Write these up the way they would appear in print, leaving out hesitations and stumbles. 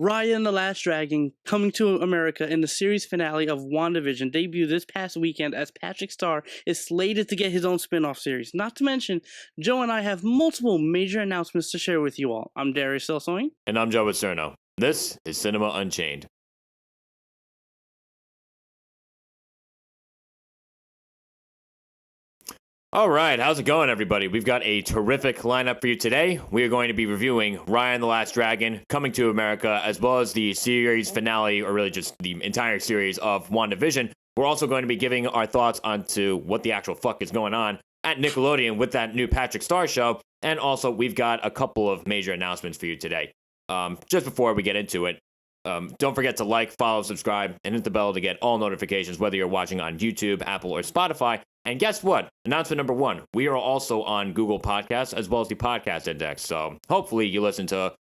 Raya and the Last Dragon coming to America in the series finale of WandaVision debuted this past weekend as Patrick Star is slated to get his own spin-off series. Not to mention, Joe and I have multiple major announcements to share with you all. I'm Darius Delsoin. And I'm Joe Acierno. This is Cinema Unchained. All right, how's it going, everybody? We've got a terrific lineup for you today. We are going to be reviewing Raya and the Last Dragon coming to America, as well as the series finale, or really just the entire series of WandaVision. We're also going to be giving our thoughts onto what the actual fuck is going on at Nickelodeon with that new Patrick Star show. And also, we've got a couple of major announcements for you today. Just before we get into it, don't forget to like, follow, subscribe, and hit the bell to get all notifications, whether you're watching on YouTube, Apple, or Spotify. And guess what? Announcement number one, we are also on Google Podcasts as well as the Podcast Index. So hopefully you listen to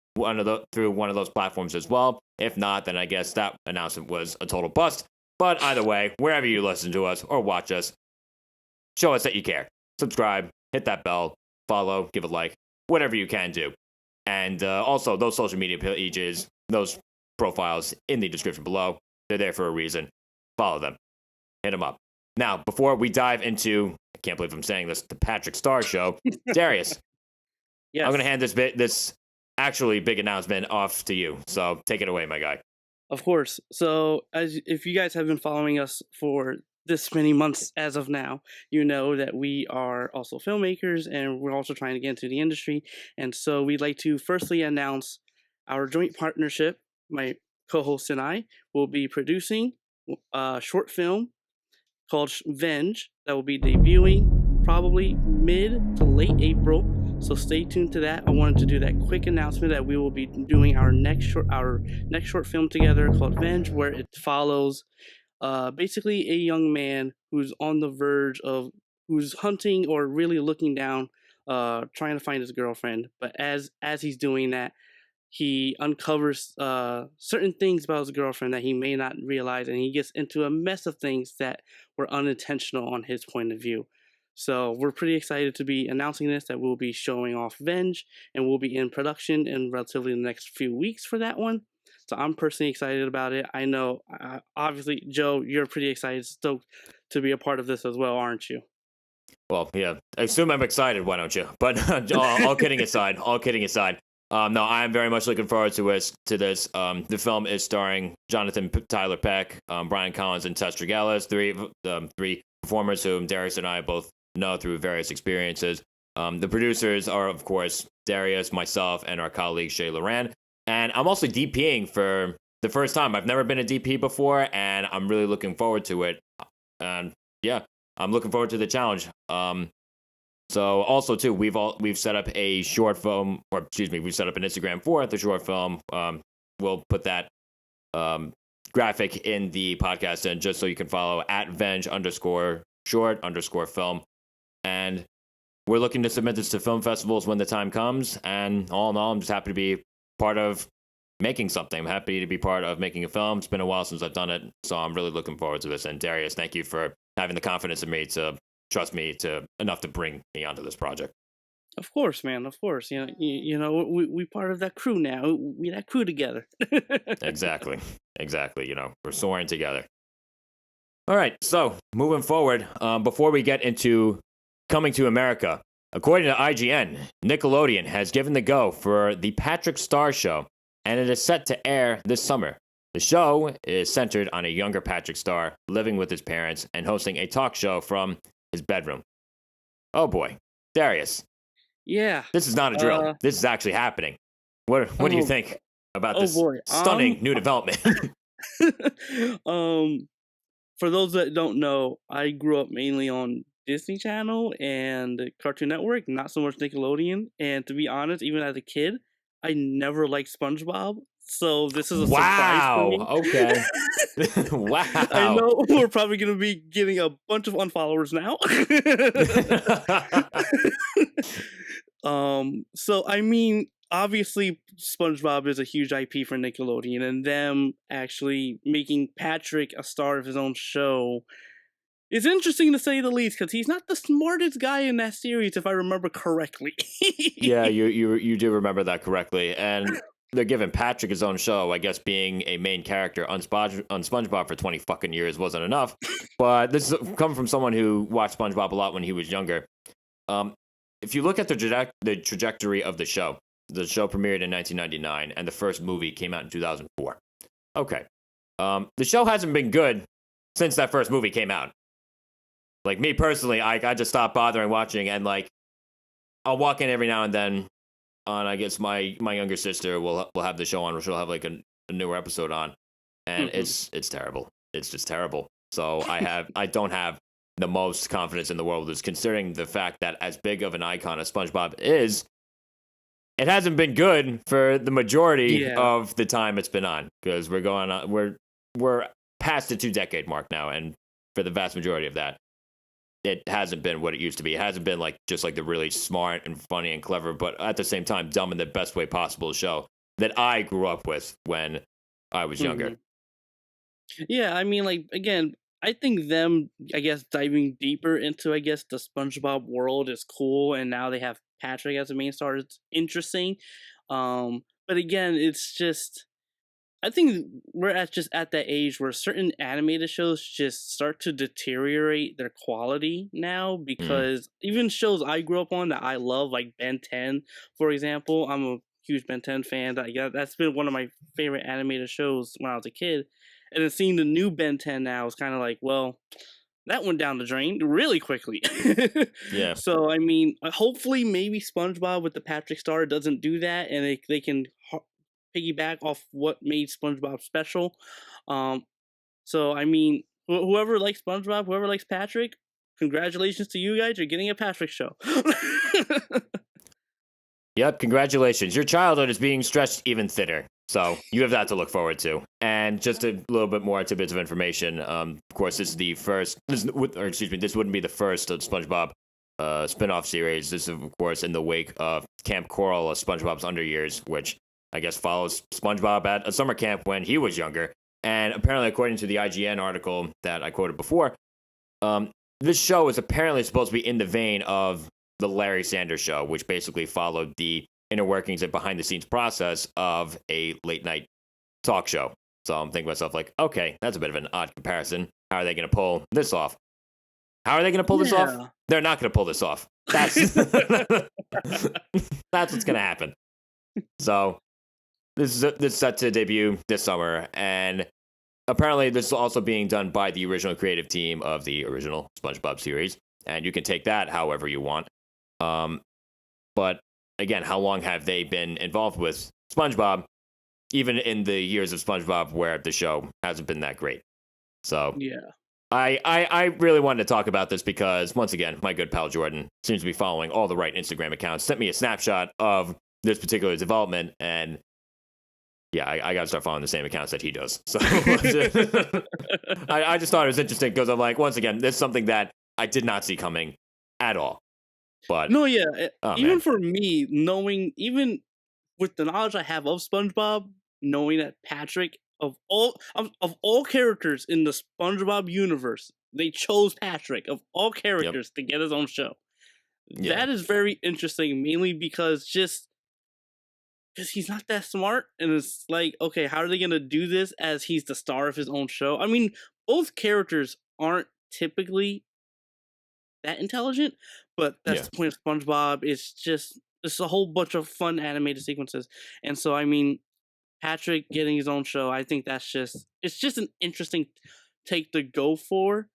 through one of those platforms as well. If not, then I guess that announcement was a total bust. But either way, wherever you listen to us or watch us, show us that you care. Subscribe, hit that bell, follow, give a like, whatever you can do. And also, those social media pages, those profiles in the description below, they're there for a reason. Follow them. Hit them up. Now, before we dive into, I can't believe I'm saying this, the Patrick Star show, Darius, yes. I'm going to hand this actually big announcement off to you. So take it away, my guy. Of course. So if you guys have been following us for this many months as of now, you know that we are also filmmakers and we're also trying to get into the industry. And so we'd like to firstly announce our joint partnership. My co-host and I will be producing a short film called VENGE that will be debuting probably mid to late April. So stay tuned to that. I wanted to do that quick announcement that we will be doing our next short film together called VENGE, where it follows basically a young man who's on the verge of who's hunting or really looking down, trying to find his girlfriend. But as he's doing that, he uncovers certain things about his girlfriend that he may not realize, and he gets into a mess of things that were unintentional on his point of view. So we're pretty excited to be announcing this, that we'll be showing off VENGE, and we'll be in production in relatively the next few weeks for that one. So I'm personally excited about it. I know, obviously, Joe, you're pretty excited, stoked to be a part of this as well, aren't you? Well, yeah, I assume I'm excited, why don't you? But all kidding aside, no, I am very much looking forward to this. The film is starring Jonathan Tyler Peck, Brian Collins, and Tess Tregellis, three performers whom Darius and I both know through various experiences. The producers are, of course, Darius, myself, and our colleague Shay Loran. And I'm also DPing for the first time. I've never been a DP before, and I'm really looking forward to it. And yeah, I'm looking forward to the challenge. So also too, we've set up a short film, we've set up an Instagram for the short film. We'll put that graphic in the podcast and just so you can follow at Venge_short_film. And we're looking to submit this to film festivals when the time comes. And all in all, I'm just happy to be part of making something. I'm happy to be part of making a film. It's been a while since I've done it, so I'm really looking forward to this. And Darius, thank you for having the confidence in me to trust me enough to bring me onto this project. Of course, man. Of course. You know, we part of that crew now. We that crew together. Exactly. You know, we're soaring together. All right. So moving forward, before we get into coming to America, according to IGN, Nickelodeon has given the go for the Patrick Star show, and it is set to air this summer. The show is centered on a younger Patrick Star living with his parents and hosting a talk show from his bedroom. Oh boy, Darius. Yeah. This is not a drill. This is actually happening. What do you think about this stunning new development? For those that don't know, I grew up mainly on Disney Channel and Cartoon Network, not so much Nickelodeon. And to be honest, even as a kid, I never liked SpongeBob. So this is a surprise for me. Okay. Wow. I know we're probably going to be getting a bunch of unfollowers now. So I mean, obviously SpongeBob is a huge IP for Nickelodeon, and them actually making Patrick a star of his own show is interesting to say the least, because he's not the smartest guy in that series, if I remember correctly. Yeah, you do remember that correctly. And they're giving Patrick his own show. I guess being a main character on SpongeBob for 20 fucking years wasn't enough. But this is coming from someone who watched SpongeBob a lot when he was younger. If you look at the trajectory of the show premiered in 1999, and the first movie came out in 2004. Okay. The show hasn't been good since that first movie came out. Like, me personally, I just stopped bothering watching, and, like, I'll walk in every now and then on, I guess, my younger sister will have the show on, or she'll have, like, a newer episode on, and it's terrible. It's just terrible. So I don't have the most confidence in the world, is considering the fact that as big of an icon as SpongeBob is, it hasn't been good for the majority of the time it's been on, because we're past the 2-decade mark now, and for the vast majority of that, it hasn't been what it used to be. It hasn't been like just like the really smart and funny and clever, but at the same time dumb in the best way possible show that I grew up with when I was younger. Yeah, I mean, like, again, I think them, I guess, diving deeper into, I guess, the SpongeBob world is cool, and now they have Patrick as the main star. It's interesting. But again, it's just, I think we're just at that age where certain animated shows just start to deteriorate their quality now, because even shows I grew up on that I love, like Ben 10, for example. I'm a huge Ben 10 fan. That's been one of my favorite animated shows when I was a kid. And then seeing the new Ben 10 now is kind of like, well, that went down the drain really quickly. Yeah. So, I mean, hopefully maybe SpongeBob with the Patrick Star doesn't do that, and they can piggyback off what made SpongeBob special. So, I mean, whoever likes SpongeBob, whoever likes Patrick, congratulations to you guys. You're getting a Patrick show. Yep, congratulations. Your childhood is being stretched even thinner. So you have that to look forward to. And just a little bit more tidbits of information. Of course, this is the first, this wouldn't be the first of SpongeBob spin-off series. This is, of course, in the wake of Camp Coral, SpongeBob's Under Years, which I guess follows SpongeBob at a summer camp when he was younger. And apparently, according to the IGN article that I quoted before, this show is apparently supposed to be in the vein of the Larry Sanders Show, which basically followed the inner workings and behind-the-scenes process of a late-night talk show. So I'm thinking to myself, like, okay, that's a bit of an odd comparison. How are they going to pull this off? How are they going to pull this off? They're not going to pull this off. That's that's what's going to happen. So this is set to debut this summer, and apparently this is also being done by the original creative team of the original SpongeBob series, and you can take that however you want. But again, how long have they been involved with SpongeBob, even in the years of SpongeBob where the show hasn't been that great? So yeah, I really wanted to talk about this because, once again, my good pal Jordan seems to be following all the right Instagram accounts, sent me a snapshot of this particular development, and yeah, I got to start following the same accounts that he does. So I just thought it was interesting because I'm like, once again, this is something that I did not see coming at all. But no, yeah, even for me, knowing, even with the knowledge I have of SpongeBob, knowing that Patrick, of all characters in the SpongeBob universe, they chose Patrick of all characters to get his own show. Yeah. That is very interesting, mainly because he's not that smart, and it's like, okay, how are they gonna do this as he's the star of his own show? I mean, both characters aren't typically that intelligent, but that's the point of SpongeBob. It's a whole bunch of fun animated sequences, and so, I mean, Patrick getting his own show, I think it's just an interesting take to go for.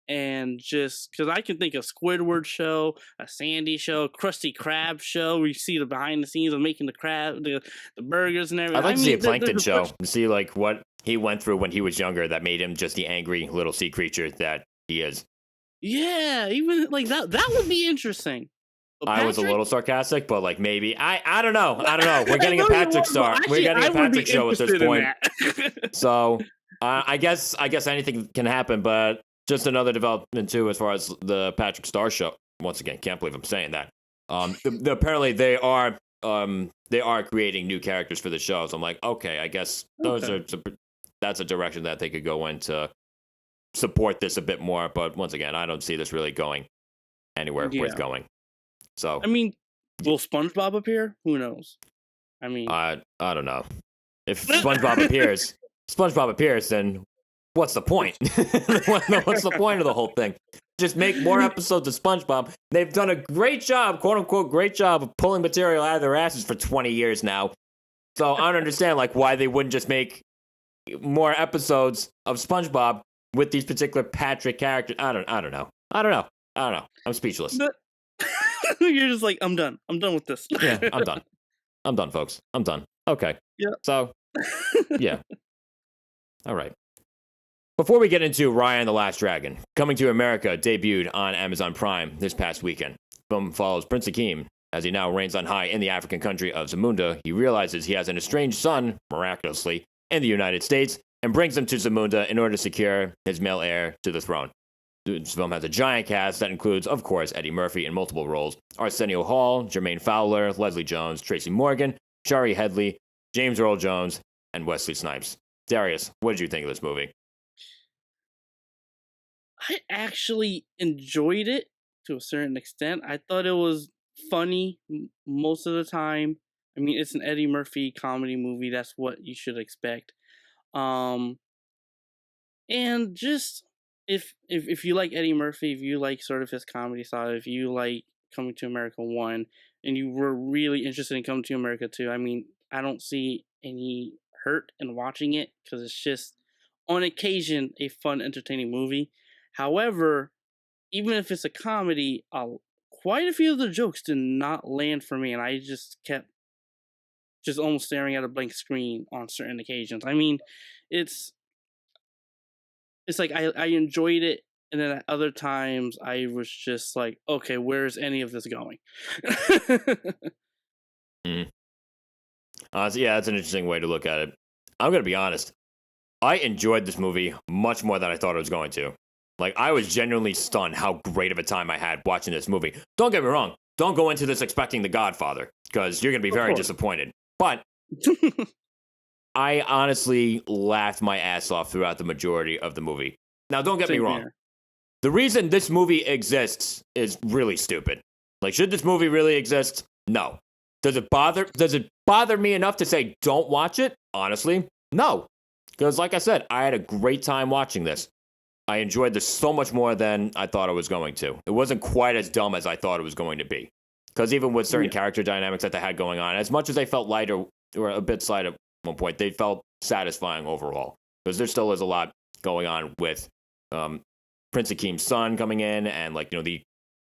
And just because I can think of Squidward show, a Sandy show, Krusty Krab show, where you see the behind the scenes of making the burgers and everything. I'd like to see a Plankton show and see like what he went through when he was younger that made him just the angry little sea creature that he is. Yeah, even like that would be interesting. I was a little sarcastic, but like maybe I don't know. We're getting a Patrick star. We're getting a Patrick show at this point. So I guess anything can happen, but just another development too, as far as the Patrick Star show. Once again, can't believe I'm saying that. Apparently they are creating new characters for the show. So I'm like, okay, I guess that's a direction that they could go in to support this a bit more. But once again, I don't see this really going anywhere worth going. So I mean, will SpongeBob appear? Who knows? I mean, I don't know. If SpongeBob appears, then what's the point? What's the point of the whole thing? Just make more episodes of SpongeBob. They've done a great job, quote unquote, great job of pulling material out of their asses for 20 years now. So I don't understand like why they wouldn't just make more episodes of SpongeBob with these particular Patrick characters. I don't know. I'm speechless. you're just like, I'm done. I'm done with this. Yeah, I'm done. I'm done, folks. I'm done. Okay. Yeah. So, yeah. All right. Before we get into Raya and the Last Dragon, Coming to America debuted on Amazon Prime this past weekend. The film follows Prince Akeem as he now reigns on high in the African country of Zamunda. He realizes he has an estranged son, miraculously, in the United States, and brings him to Zamunda in order to secure his male heir to the throne. This film has a giant cast that includes, of course, Eddie Murphy in multiple roles, Arsenio Hall, Jermaine Fowler, Leslie Jones, Tracy Morgan, Shari Headley, James Earl Jones, and Wesley Snipes. Darius, what did you think of this movie? I actually enjoyed it to a certain extent. I thought it was funny most of the time. I mean, it's an Eddie Murphy comedy movie. That's what you should expect. And just if you like Eddie Murphy, if you like sort of his comedy style, if you like Coming to America 1, and you were really interested in Coming to America 2, I mean, I don't see any hurt in watching it because it's just on occasion a fun, entertaining movie. However, even if it's a comedy, quite a few of the jokes did not land for me, and I just kept just almost staring at a blank screen on certain occasions. I mean, it's like I enjoyed it, and then at other times I was just like, okay, where's any of this going? Mm. So yeah, that's an interesting way to look at it. I'm going to be honest. I enjoyed this movie much more than I thought I was going to. Like, I was genuinely stunned how great of a time I had watching this movie. Don't get me wrong. Don't go into this expecting The Godfather, because you're going to be very disappointed. But I honestly laughed my ass off throughout the majority of the movie. Now, don't get me wrong. Here. The reason this movie exists is really stupid. Like, should this movie really exist? No. Does it bother me enough to say don't watch it? Honestly, no. Because like I said, I had a great time watching this. I enjoyed this so much more than I thought I was going to. It wasn't quite as dumb as I thought it was going to be. Because even with certain character dynamics that they had going on, as much as they felt lighter or a bit slight at one point, they felt satisfying overall. Because there still is a lot going on with Prince Akeem's son coming in, and like, you know,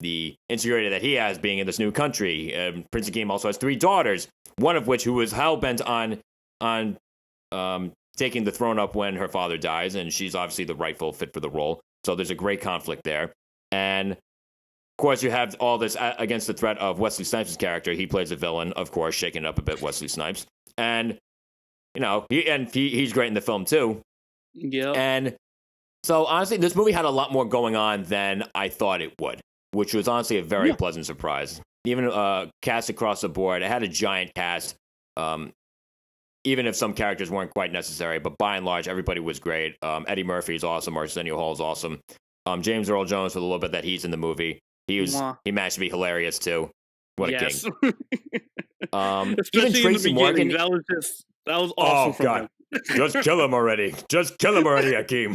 the insecurity that he has being in this new country. Prince Akeem also has 3 daughters, one of which who was hell-bent on taking the throne up when her father dies, and she's obviously the rightful fit for the role. So there's a great conflict there. And of course, you have all this against the threat of Wesley Snipes' character. He plays a villain, of course, shaking it up a bit, Wesley Snipes. And, you know, he's great in the film, too. Yeah. And so, honestly, this movie had a lot more going on than I thought it would, which was honestly a very pleasant surprise. Even cast across the board, it had a giant cast. Even if some characters weren't quite necessary, but by and large, everybody was great. Eddie Murphy is awesome. Arsenio Hall is awesome. James Earl Jones, for the little bit that he's in the movie, he managed to be hilarious too. What a king! Even Tracy Morgan, that was awesome. Oh God! Just kill him already! Just kill him already, Akeem.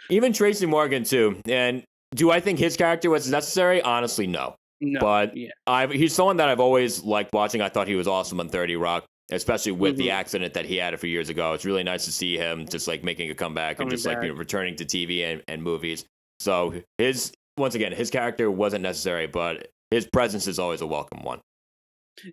Even Tracy Morgan too. And do I think his character was necessary? Honestly, no. No, but he's someone that I've always liked watching. I thought he was awesome on 30 Rock, especially with the accident that he had a few years ago. It's really nice to see him just like making a comeback and just like, you know, returning to TV and movies. So his character wasn't necessary, but his presence is always a welcome one.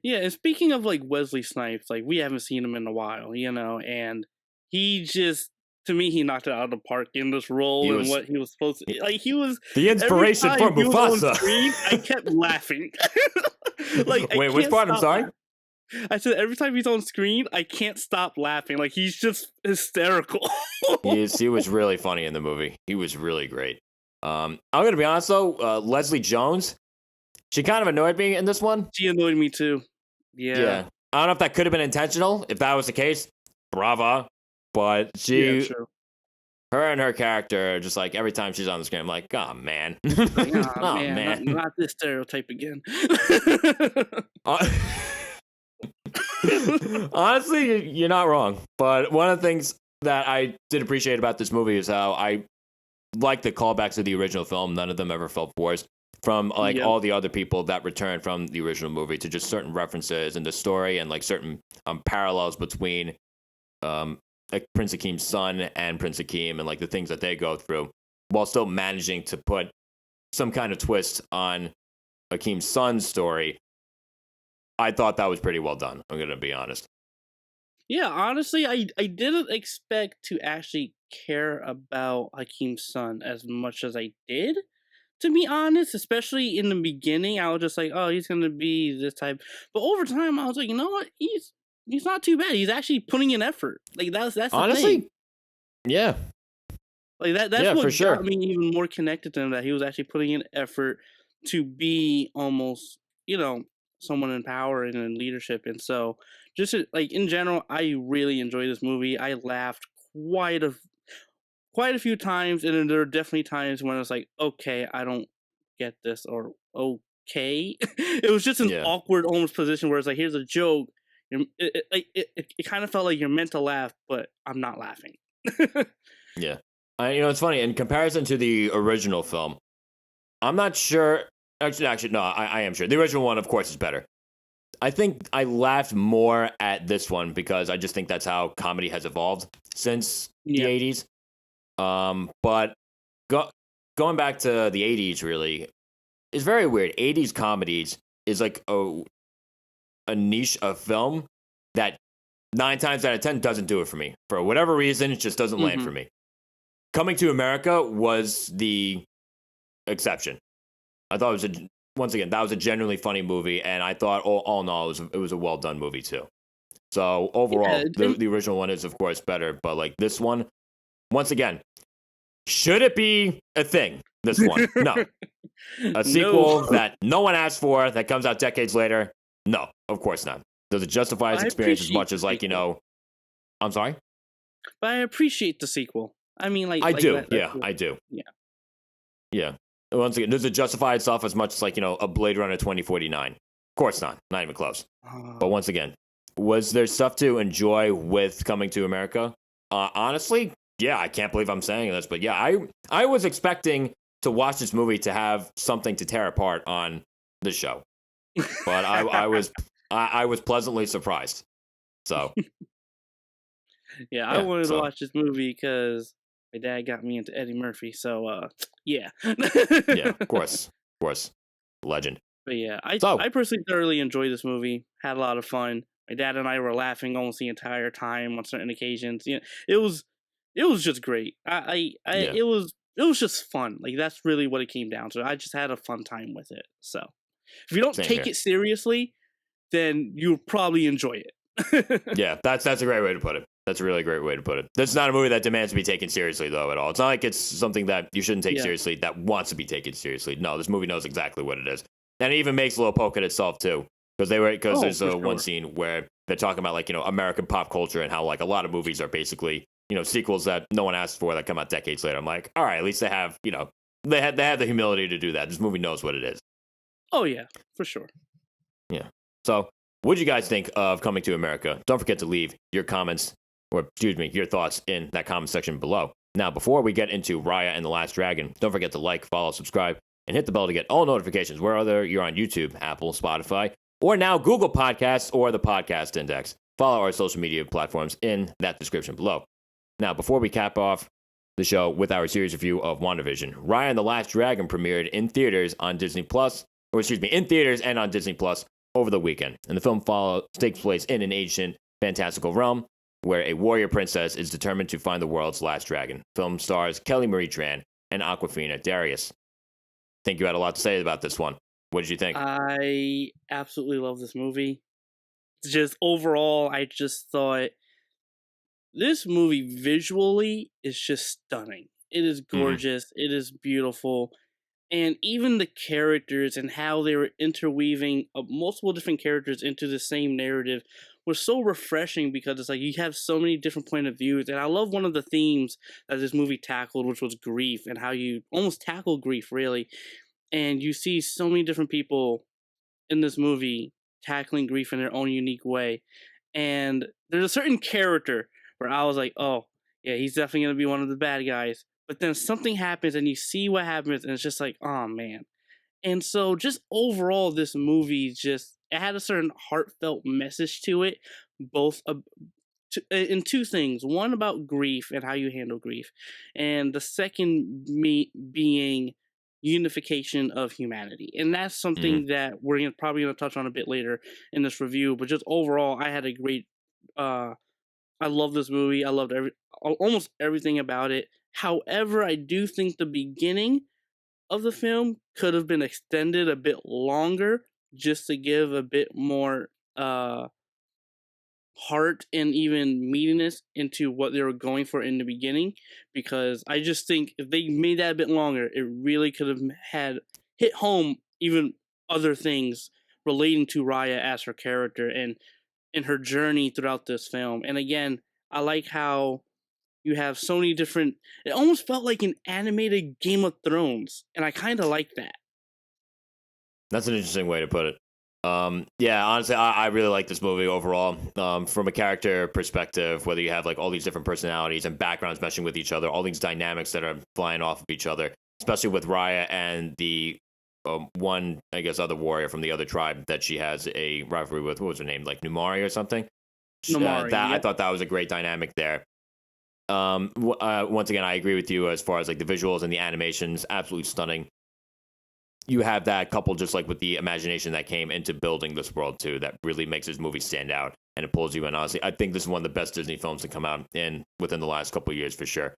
Yeah, and speaking of like Wesley Snipes, like we haven't seen him in a while, you know, and he just, to me, he knocked it out of the park in this role and what he was supposed to. Like, he was the inspiration for Mufasa. Screen, I kept laughing. Like, wait, which part? I'm sorry. I said every time he's on screen, I can't stop laughing. Like, he's just hysterical. He was really funny in the movie. He was really great. I'm gonna be honest though, Leslie Jones, she kind of annoyed me in this one. She annoyed me too. Yeah. I don't know if that could have been intentional. If that was the case, brava. But her her and her character, just like every time she's on the screen, I'm like, oh man, Like, oh oh man, man. not this stereotype again. Uh, Honestly, you're not wrong. But one of the things that I did appreciate about this movie is how I like the callbacks to the original film. None of them ever felt forced. From like Yep. all the other people that returned from the original movie to just certain references in the story and like certain parallels between like Prince Akeem's son and Prince Akeem and like the things that they go through, while still managing to put some kind of twist on Akeem's son's story. I thought that was pretty well done. I'm gonna be honest. Yeah, honestly, I didn't expect to actually care about Hakeem's son as much as I did. To be honest, especially in the beginning, I was just like, "Oh, he's gonna be this type." But over time, I was like, "You know what? He's not too bad. He's actually putting in effort. Like that's the thing. Honestly, yeah, Like that's yeah, for what got sure. me even more connected to him. That he was actually putting in effort to be almost, someone in power and in leadership. And so, just like in general, I really enjoyed this movie. I laughed quite a few times, and then there are definitely times when I was like, "Okay, I don't get this," or "Okay." It was just an Yeah, awkward, almost position where it's like, "Here's a joke." It kind of felt like you're meant to laugh, but I'm not laughing. yeah. It's funny in comparison to the original film. I'm not sure. Actually, no. I am sure the original one, of course, is better. I think I laughed more at this one because I just think that's how comedy has evolved since the Yeah. 80s. But go, going back to the 80s, really, it's very weird. 80s comedies is like a niche of film that 9 times out of 10 doesn't do it for me. For whatever reason, it just doesn't land Hmm. for me. Coming to America was the exception. I thought once again, that was a genuinely funny movie, and I thought all in all, it was a well done movie too. So Yeah, overall, the original one is of course better, but like this one, once again, should it be a thing? This one, no. A no. sequel that no one asked for that comes out decades later, no, of course not. Does it justify its I experience as appreciate much the as like sequel, I'm sorry. but I appreciate the sequel. I mean, I like do, that. yeah, I do, Yeah. yeah. Once again, does it justify itself as much as like a Blade Runner 2049? Of course not even close. But once again, was there stuff to enjoy with Coming to America? Honestly, yeah, I can't believe I'm saying this, but yeah, I was expecting to watch this movie to have something to tear apart on the show, but I was pleasantly surprised. So Yeah, I yeah, wanted to so watch this movie because my dad got me into Eddie Murphy. So, yeah. yeah, of course, legend. But yeah, So I personally thoroughly enjoyed this movie. Had a lot of fun. My dad and I were laughing almost the entire time on certain occasions. It was it was just great. yeah, it was just fun. Like that's really what it came down to. I just had a fun time with it. So if you don't same take here. it seriously, then you'll probably enjoy it. Yeah, that's a great way to put it. That's a really great way to put it. This is not a movie that demands to be taken seriously, though, at all. It's not like it's something that you shouldn't take Yeah. seriously that wants to be taken seriously. No, this movie knows exactly what it is, and it even makes a little poke at itself too, because Oh, there's for one sure. scene where they're talking about like American pop culture and how like a lot of movies are basically sequels that no one asked for that come out decades later. I'm like, all right, at least they have they have the humility to do that. This movie knows what it is. Oh yeah, for sure. Yeah. So, what did you guys think of Coming to America? Don't forget to leave your comments, or excuse me, your thoughts in that comment section below. Now, before we get into Raya and the Last Dragon, don't forget to like, follow, subscribe, and hit the bell to get all notifications, whether you're on YouTube, Apple, Spotify, or now Google Podcasts or the Podcast Index. Follow our social media platforms in that description below. Now, before we cap off the show with our series review of WandaVision, Raya and the Last Dragon premiered in theaters on Disney Plus, or excuse me, in theaters and on Disney Plus over the weekend. And the film takes place in an ancient, fantastical realm where a warrior princess is determined to find the world's last dragon. Film stars Kelly Marie Tran and Aquafina Darius. Think you had a lot to say about this one. What did you think? I absolutely love this movie. Just overall, I just thought this movie visually is just stunning. It is Hmm. gorgeous. It is beautiful. And even the characters and how they were interweaving multiple different characters into the same narrative was so refreshing because it's like you have so many different point of views, and I love one of the themes that this movie tackled, which was grief and how you almost tackle grief really, and you see so many different people in this movie tackling grief in their own unique way. And there's a certain character where I was like, oh, yeah, he's definitely going to be one of the bad guys. But then something happens and you see what happens, and it's just like, oh, man. And so, just overall, this movie just it had a certain heartfelt message to it, both in two things. One about grief and how you handle grief, and the second me being unification of humanity. And that's Mhm. something that we're probably going to touch on a bit later in this review. But just overall, I had a great. Uh, I love this movie. I loved almost everything about it. However, I do think the beginning of the film could have been extended a bit longer just to give a bit more heart and even meatiness into what they were going for in the beginning, because I just think if they made that a bit longer, it really could have had hit home even other things relating to Raya as her character and her journey throughout this film. And again, I like how you have so many different, it almost felt like an animated Game of Thrones, and I kind of like that. That's an interesting way to put it. Yeah, honestly, I really like this movie overall. From a character perspective, whether you have like all these different personalities and backgrounds meshing with each other, all these dynamics that are flying off of each other, especially with Raya and the one, I guess, other warrior from the other tribe that she has a rivalry with. What was her name? Like Numari or something? Nomari, That I yep. thought that was a great dynamic there. Once again, I agree with you as far as like the visuals and the animations, absolutely stunning. You have that coupled just like with the imagination that came into building this world too, that really makes this movie stand out and it pulls you in. Honestly, I think this is one of the best Disney films to come out in within the last couple of years for sure.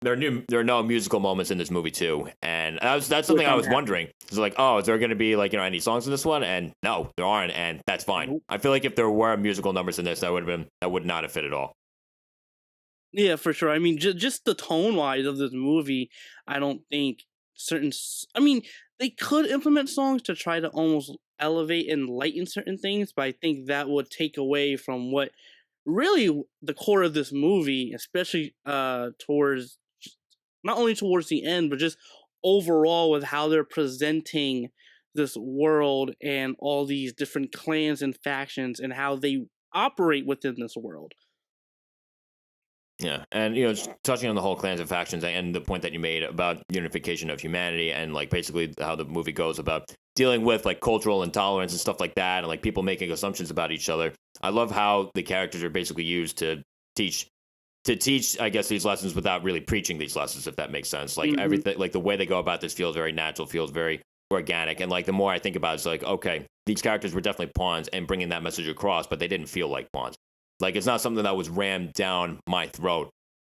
There are no musical moments in this movie too, and that's Which something I I'm was happy. wondering. It's like, oh, is there going to be like any songs in this one? And no, there aren't, and that's fine. Nope. I feel like if there were musical numbers in this, that would not have fit at all. Yeah, for sure. I mean, just the tone wise of this movie, I don't think I mean, they could implement songs to try to almost elevate and lighten certain things, but I think that would take away from what really the core of this movie, especially towards not only towards the end, but just overall with how they're presenting this world and all these different clans and factions and how they operate within this world. Yeah, and just touching on the whole clans and factions and the point that you made about unification of humanity and like basically how the movie goes about dealing with like cultural intolerance and stuff like that and like people making assumptions about each other. I love how the characters are basically used teach teach, I guess, these lessons without really preaching these lessons, if that makes sense. Like Hmm. everything, like the way they go about this feels very natural, feels very organic, and like the more I think about it, it's like, okay, these characters were definitely pawns and bringing that message across, but they didn't feel like pawns. Like it's not something that was rammed down my throat.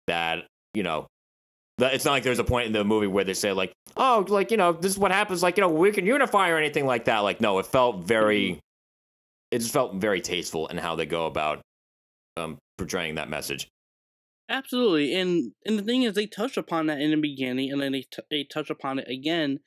That it's not like there's a point in the movie where they say like, oh, like this is what happens, like we can unify or anything like that. Like no, it just felt very tasteful in how they go about portraying that message. Absolutely, and the thing is, they touch upon that in the beginning, and then they touch upon it again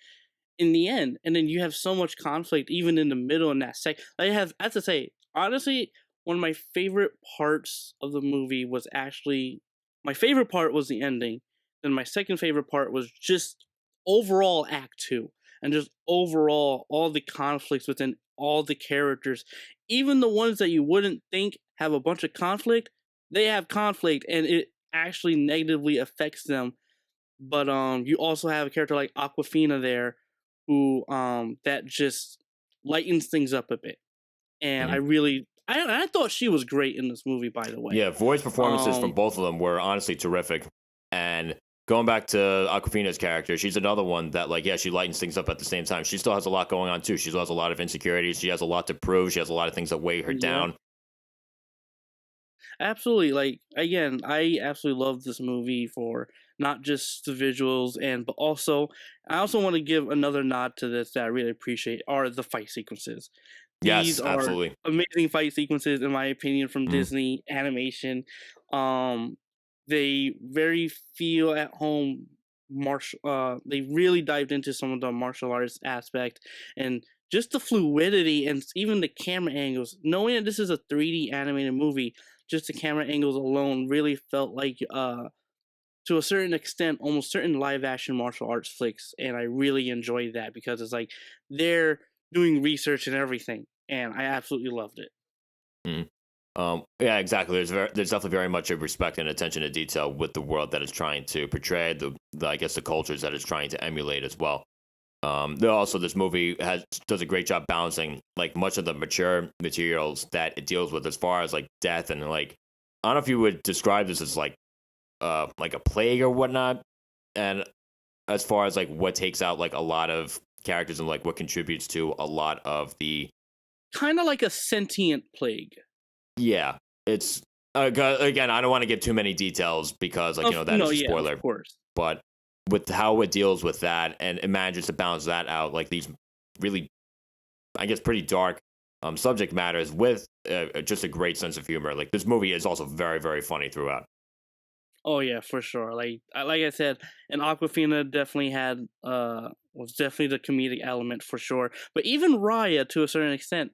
in the end, and then you have so much conflict even in the middle in that I have to say, honestly, one of my favorite parts of the movie was actually my favorite part was the ending. Then my second favorite part was just overall Act Two, and just overall all the conflicts within all the characters, even the ones that you wouldn't think have a bunch of conflict, they have conflict, and it actually negatively affects them. But you also have a character like Aquafina there, who that just lightens things up a bit. And Mhm. I thought she was great in this movie, by the way. Yeah, voice performances from Um, both of them were honestly terrific. And going back to Aquafina's character, she's another one that, like, yeah, she lightens things up at the same time. She still has a lot going on too. She still has a lot of insecurities. She has a lot to prove. She has a lot of things that weigh her yeah, down. absolutely. Like again, I absolutely love this movie for not just the visuals and but also I also want to give another nod to this that I really appreciate are the fight sequences. These Yes, are absolutely. amazing fight sequences in my opinion from Mhm. Disney animation. Um they very feel at home martial they really dived into some of the martial arts aspect and just the fluidity and even the camera angles. Knowing that this is a 3D animated movie, just the camera angles alone really felt like to a certain extent almost certain live action martial arts flicks, and I really enjoyed that because it's like they're doing research and everything, and I absolutely loved it. Mhm. Yeah, exactly. There's definitely very much a respect and attention to detail with the world that it's trying to portray, the I guess the cultures that it's trying to emulate as well. Also, this movie does a great job balancing like much of the mature materials that it deals with, as far as like death and like I don't know if you would describe this as like a plague or whatnot, and as far as like what takes out like a lot of characters and like what contributes to a lot of the Kind of like a sentient plague. yeah, it's again I don't want to give too many details because like Of that no, is a yeah, of spoiler, course. but with how it deals with that and it manages to balance that out, like these really, I guess, pretty dark subject matters with just a great sense of humor. Like this movie is also very, very funny throughout. Oh yeah, for sure. Like I said, and Aquafina definitely had was definitely the comedic element for sure. But even Raya, to a certain extent,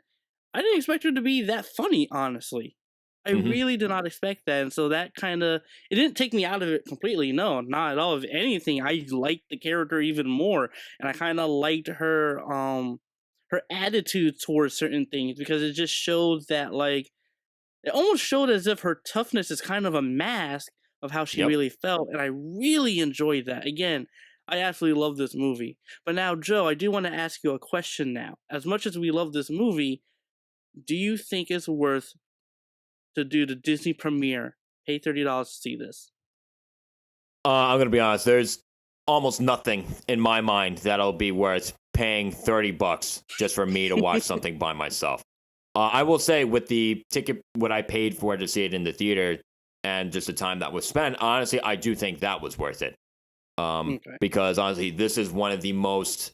I didn't expect her to be that funny. Honestly, I Hmm. really did not expect that, and so that kind of it didn't take me out of it completely. No, not at all. If anything, I liked the character even more, and I kind of liked her attitude towards certain things because it just showed that like it almost showed as if her toughness is kind of a mask of how she Yep. really felt, and I really enjoyed that. Again, I absolutely love this movie. But now, Joe, I do want to ask you a question now. As much as we love this movie, do you think it's worth to do the Disney premiere? Pay $30 to see this. I'm gonna be honest. There's almost nothing in my mind that'll be worth paying $30 just for me to watch something by myself. I will say with the ticket, what I paid for to see it in the theater, and just the time that was spent, honestly, I do think that was worth it. Okay. Because honestly, this is one of the most,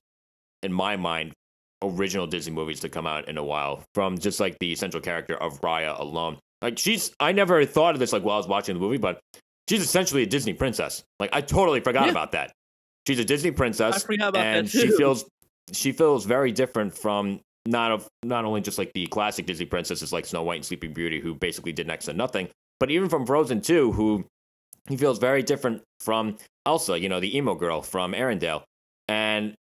in my mind, original Disney movies to come out in a while. From just like the central character of Raya alone, like I never thought of this like while I was watching the movie, but she's essentially a Disney princess. Like I totally forgot Yeah, about that. She's a Disney I princess, forgot about that and too. she feels very different from not only just like the classic Disney princesses like Snow White and Sleeping Beauty, who basically did next to nothing, but even from Frozen 2, who he feels very different from Elsa, the emo girl from Arendelle. And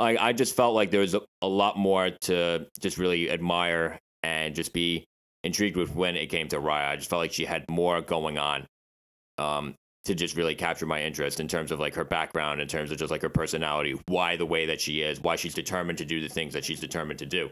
I just felt like there was a lot more to just really admire and just be intrigued with when it came to Raya. I just felt like she had more going on to just really capture my interest in terms of like her background, in terms of just like her personality, why the way that she is, why she's determined to do the things that she's determined to do.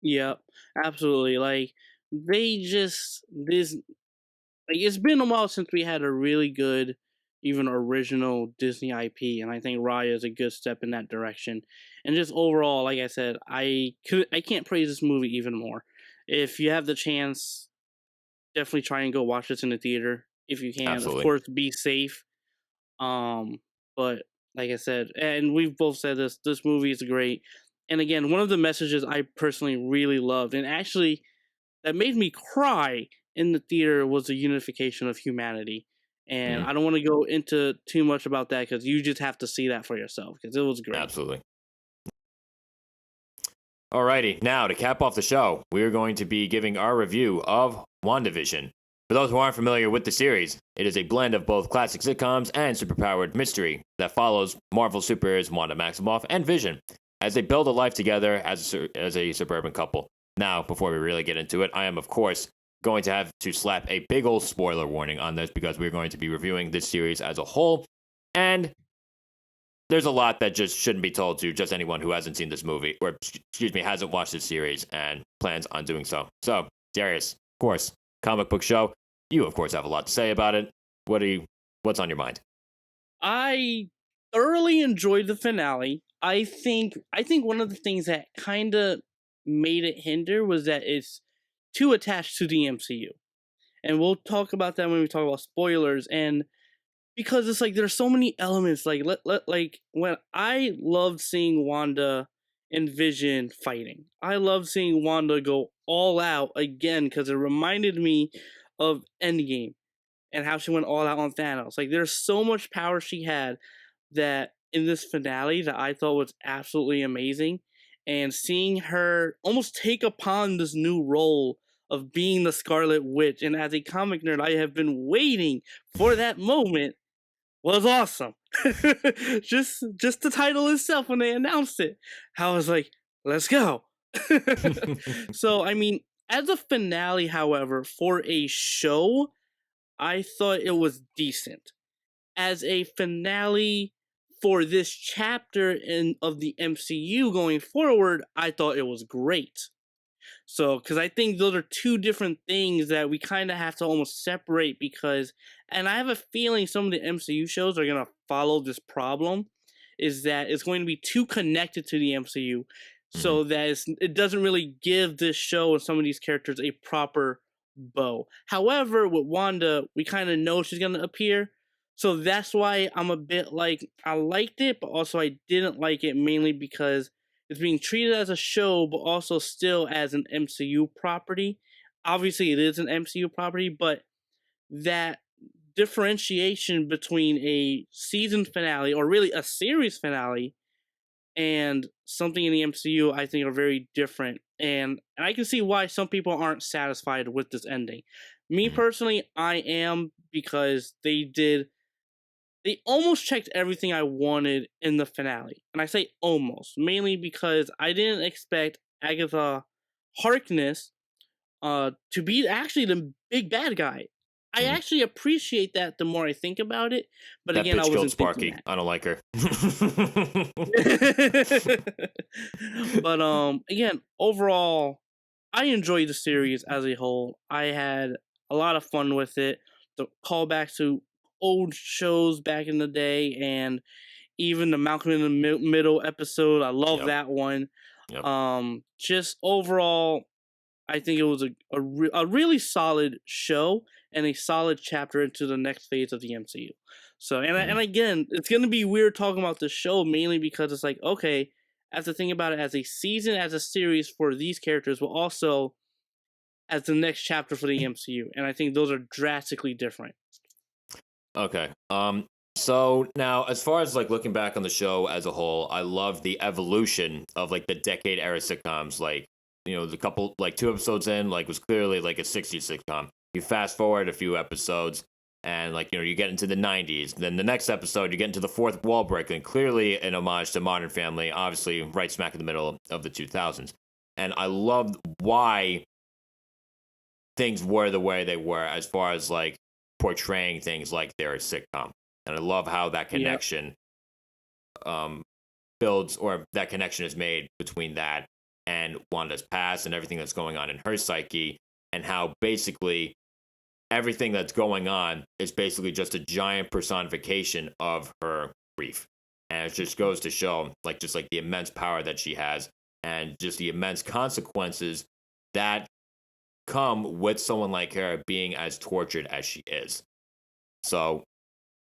Yep, absolutely. Like they just this like it's been a while since we had a really good, even original Disney IP, and I think Raya is a good step in that direction. And just overall, like I said, I can't praise this movie even more. If you have the chance, definitely try and go watch this in the theater if you can. Of Absolutely. course, be safe. Um, but like I said, and we've both said this, this movie is great. And again, one of the messages I personally really loved, and actually that made me cry in the theater, was the unification of humanity. And Mhm. I don't want to go into too much about that because you just have to see that for yourself because it was great. Absolutely. Alrighty, now to cap off the show, we are going to be giving our review of WandaVision. For those who aren't familiar with the series, it is a blend of both classic sitcoms and superpowered mystery that follows Marvel superheroes Wanda Maximoff and Vision as they build a life together as a suburban couple. Now, before we really get into it, I am, of course, going to have to slap a big old spoiler warning on this because we're going to be reviewing this series as a whole. And there's a lot that just shouldn't be told to just anyone who hasn't seen this movie, or excuse me, hasn't watched this series and plans on doing so. So, Darius, of course, comic book show. You, of course, have a lot to say about it. What's on your mind? I thoroughly enjoyed the finale. I think one of the things that kind of made it hinder was that it's too attached to the MCU. And we'll talk about that when we talk about spoilers. And because it's like there's so many elements like when I loved seeing Wanda and Vision fighting. I loved seeing Wanda go all out again because it reminded me of Endgame and how she went all out on Thanos. Like there's so much power she had that in this finale that I thought was absolutely amazing. and seeing her almost take upon this new role of being the Scarlet Witch. And as a comic nerd, I have been waiting for that moment was awesome. just the title itself when they announced it, I was like, let's go. So I mean, as a finale, however, for a show, I thought it was decent. As a finale for this chapter in of the MCU going forward, I thought it was great. So, because I think those are two different things that we kind of have to almost separate because, and I have a feeling some of the MCU shows are going to follow this problem, is that it's going to be too connected to the MCU Mhm. so that it doesn't really give this show and some of these characters a proper bow. However, with Wanda, we kind of know she's going to appear. So that's why I'm a bit like, I liked it, but also I didn't like it mainly because it's being treated as a show, but also still as an MCU property. Obviously, it is an MCU property, but that differentiation between a season finale, or really a series finale, and something in the MCU, I think are very different. And I can see why some people aren't satisfied with this ending. Me Mhm. personally, I am, because they almost checked everything I wanted in the finale. And I say almost, mainly because I didn't expect Agatha Harkness to be actually the big bad guy. I Mhm. actually appreciate that the more I think about it, but That again, I bitch killed wasn't thinking Sparky. I don't like her. that. But again, overall, I enjoyed the series as a whole. I had a lot of fun with it. The callbacks to old shows back in the day, and even the Malcolm in the Middle episode. I love Yep. that one. Yep. Just overall, I think it was a really solid show and a solid chapter into the next phase of the MCU. So, and Mhm. again, it's gonna be weird talking about the show mainly because it's like, okay, I have to think about it as a season, as a series for these characters, but also as the next chapter for the MCU. And I think those are drastically different. Okay. So now, as far as like looking back on the show as a whole, I love the evolution of like the decade era sitcoms. Like, the couple, like 2 episodes in, like was clearly like a '60s sitcom. You fast forward a few episodes, and like you get into the '90s. Then the next episode, you get into the fourth wall breaking, clearly an homage to Modern Family, obviously right smack in the middle of the 2000s. And I loved why things were the way they were as far as like portraying things like they're a sitcom. And I love how that Yeah. connection um, builds, or that connection is made between that and Wanda's past and everything that's going on in her psyche, and how basically everything that's going on is basically just a giant personification of her grief. And it just goes to show, like, just like the immense power that she has and just the immense consequences that come with someone like her being as tortured as she is. So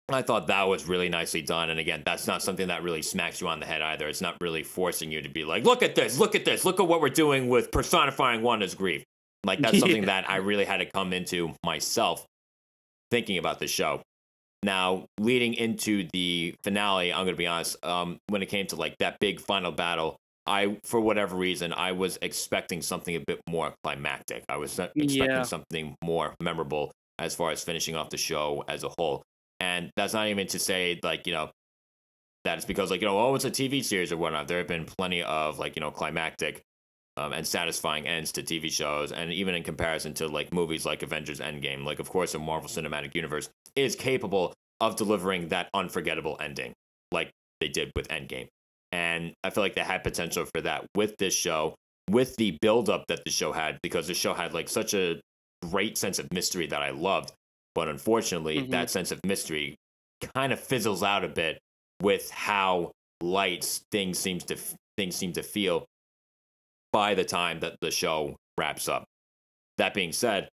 I thought that was really nicely done. And again, that's not something that really smacks you on the head either. It's not really forcing you to be like, look at this, look at this, look at what we're doing with personifying Wanda's grief. Like, that's something Yeah. that I really had to come into myself thinking about the show. Now, leading into the finale, I'm going to be honest, when it came to like that big final battle, for whatever reason, I was expecting something a bit more climactic. I was expecting Yeah. something more memorable as far as finishing off the show as a whole. And that's not even to say, like, that it's because, like, oh, it's a TV series or whatnot. There have been plenty of, like, climactic and satisfying ends to TV shows. And even in comparison to, like, movies like Avengers Endgame, like, of course, the Marvel Cinematic Universe is capable of delivering that unforgettable ending, like they did with Endgame. And I feel like they had potential for that with this show, with the buildup that the show had, because the show had, like, such a great sense of mystery that I loved. But unfortunately, Hmm. that sense of mystery kind of fizzles out a bit with how light things seem to feel by the time that the show wraps up. That being said,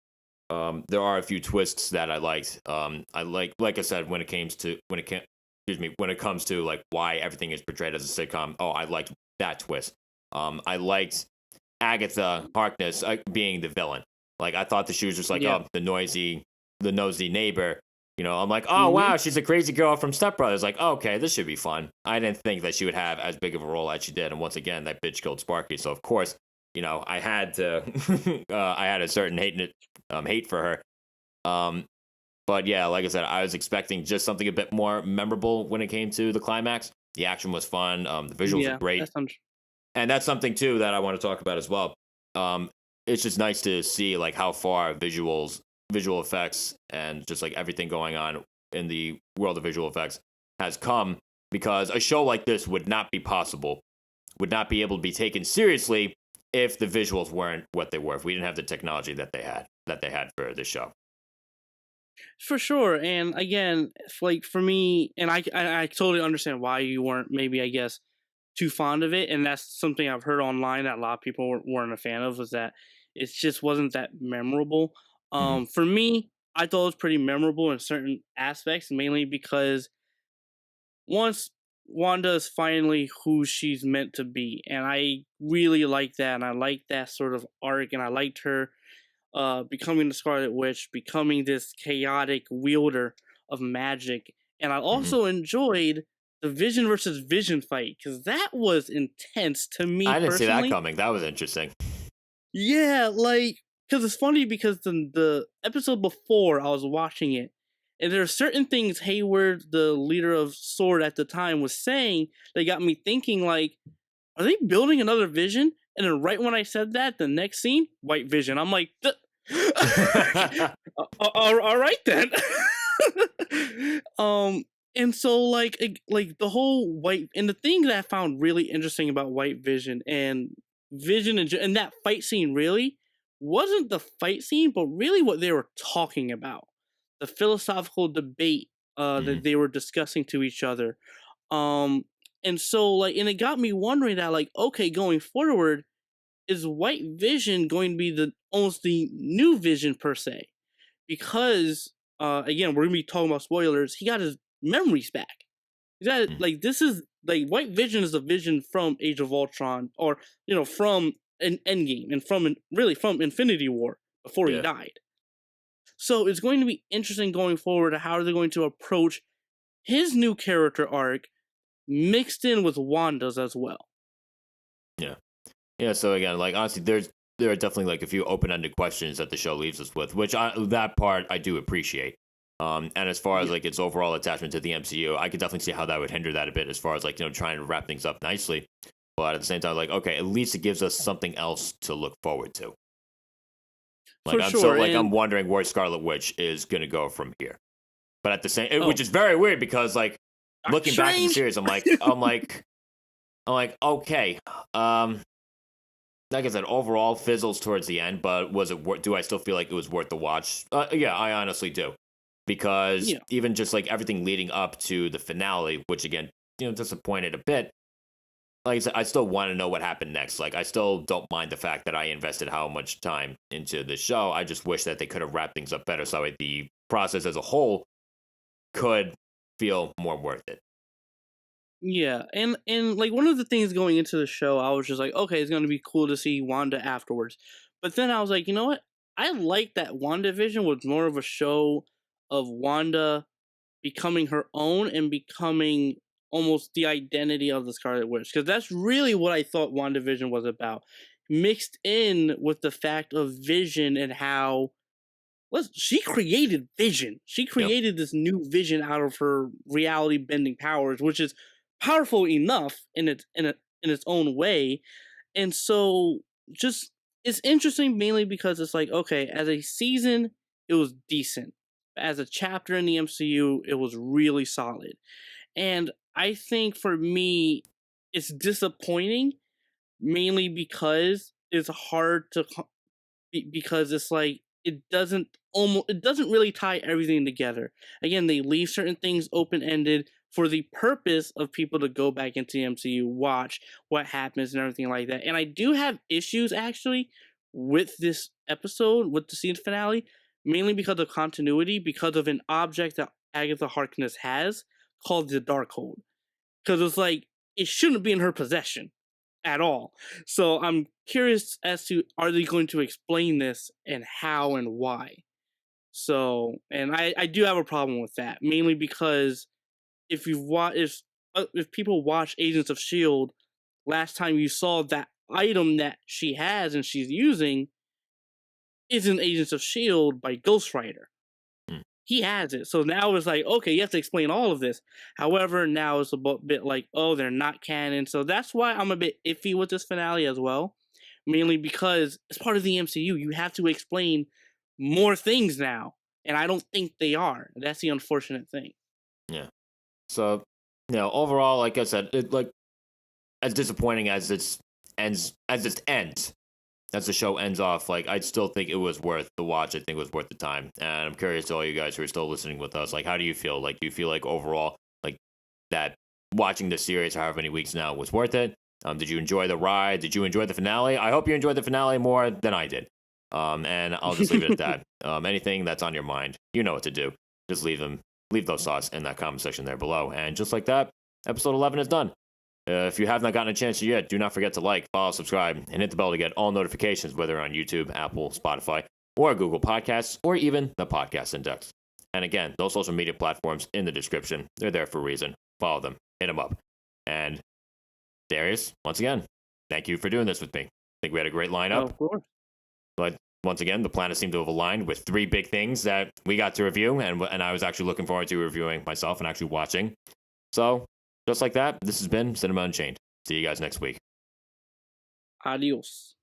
there are a few twists that I liked. I like I said, when it comes to like why everything is portrayed as a sitcom. Oh, I liked that twist. I liked Agatha Harkness being the villain. Like, I thought that she was just like, Yeah. oh, the nosy neighbor, I'm like, oh Mm-hmm. wow, she's a crazy girl from Step Brothers. Like, okay, this should be fun. I didn't think that she would have as big of a role as she did, and once again, that bitch killed Sparky. So of course, I had to, I had a certain hate for her. Um, but yeah, like I said, I was expecting just something a bit more memorable when it came to the climax. The action was fun. The visuals were Yeah, great, that sounds. and that's something too that I want to talk about as well. Um, it's just nice to see like how far visual effects, and just like everything going on in the world of visual effects has come, because a show like this would not be possible, would not be able to be taken seriously if the visuals weren't what they were, if we didn't have the technology that they had for this show. For sure, and again, like for me, and I totally understand why you weren't maybe I guess too fond of it, and that's something I've heard online that a lot of people weren't a fan of, was that it just wasn't that memorable. Hmm. For me, I thought it was pretty memorable in certain aspects, mainly because once Wanda is finally who she's meant to be, and I really like that, and I like that sort of arc, and I liked her becoming the Scarlet Witch, becoming this chaotic wielder of magic. And I Hmm. also enjoyed the Vision versus Vision fight because that was intense to me I didn't see that personally. coming. That was interesting. Yeah, like, because it's funny because the episode before I was watching it, and there are certain things Hayward, the leader of Sword at the time, was saying that got me thinking, like, are they building another Vision? And then right when I said that, the next scene, White Vision. I'm like, all right then. um, and so like the whole white, and the thing that I found really interesting about White Vision and and that fight scene really wasn't the fight scene, but really what they were talking about, the philosophical debate Hmm. that they were discussing to each other. Um, and so like, and it got me wondering that like, okay, going forward, is White Vision going to be the almost the new Vision per se? Because again, we're gonna be talking about spoilers. He got his memories back. He's got like, this is like, White Vision is a Vision from Age of Ultron, or from an Endgame, and really from Infinity War before he Yeah. died. So it's going to be interesting going forward how they're going to approach his new character arc mixed in with Wanda's as well. Yeah. Yeah, so again, like honestly, there are definitely like a few open-ended questions that the show leaves us with, which that part I do appreciate. And as far as Yeah, like its overall attachment to the MCU, I could definitely see how that would hinder that a bit, as far as like trying to wrap things up nicely. But at the same time, like okay, at least it gives us something else to look forward to. Like for I'm so sure. like I'm And wondering where Scarlet Witch is gonna go from here. But at the same, which oh, is very weird because like Doctor looking back at the Strange. series, I'm like okay. Um, like I said, overall fizzles towards the end, but was it worth? Do I still feel like it was worth the watch? Yeah, I honestly do, because Yeah. even just like everything leading up to the finale, which again, disappointed a bit. Like I said, I still want to know what happened next. Like I still don't mind the fact that I invested how much time into the show. I just wish that they could have wrapped things up better, so the process as a whole could feel more worth it. Yeah, and like, one of the things going into the show, I was just like, okay, it's gonna be cool to see Wanda afterwards. But then I was like, you know what? I like that WandaVision was more of a show of Wanda becoming her own and becoming almost the identity of the Scarlet Witch, because that's really what I thought WandaVision was about, mixed in with the fact of Vision and how, she created Vision. She Yep. created this new Vision out of her reality bending powers, which is powerful enough in its own way. And so, just, it's interesting mainly because it's like, okay, as a season, it was decent. As a chapter in the MCU, it was really solid. And I think for me, it's disappointing mainly because it's hard to because it's like, it doesn't really tie everything together. Again, they leave certain things open ended for the purpose of people to go back into the MCU, watch what happens and everything like that. And I do have issues actually with this episode, with the season finale, mainly because of continuity, because of an object that Agatha Harkness has called the Darkhold. Because it's like, it shouldn't be in her possession at all. So I'm curious as to, are they going to explain this and how and why? So, and I do have a problem with that, mainly because if you watch if people watch Agents of Shield, last time you saw that item that she has and she's using isn't Agents of Shield by Ghost Rider. Hmm. He has it, so now it's like, okay, you have to explain all of this. However, now it's a bit like, oh, they're not canon, so that's why I'm a bit iffy with this finale as well. Mainly because it's part of the MCU, you have to explain more things now, and I don't think they are. That's the unfortunate thing. Yeah. So, overall, like I said, as disappointing as the show ends off, like, I still think it was worth the watch. I think it was worth the time. And I'm curious to all you guys who are still listening with us, like, how do you feel? Like, do you feel like overall, like, that watching the series however many weeks now was worth it? Did you enjoy the ride? Did you enjoy the finale? I hope you enjoyed the finale more than I did. And I'll just leave it at that. Anything that's on your mind, you know what to do. Just leave those thoughts in that comment section there below. And just like that, episode 11 is done. If you have not gotten a chance yet, do not forget to like, follow, subscribe, and hit the bell to get all notifications, whether on YouTube, Apple, Spotify, or Google Podcasts, or even the Podcast Index. And again, those social media platforms in the description, they're there for a reason. Follow them, hit them up. And Darius, once again, thank you for doing this with me. I think we had a great lineup. Of course. But once again, the planets seem to have aligned with 3 big things that we got to review, and I was actually looking forward to reviewing myself and actually watching. So, just like that, this has been Cinema Unchained. See you guys next week. Adios.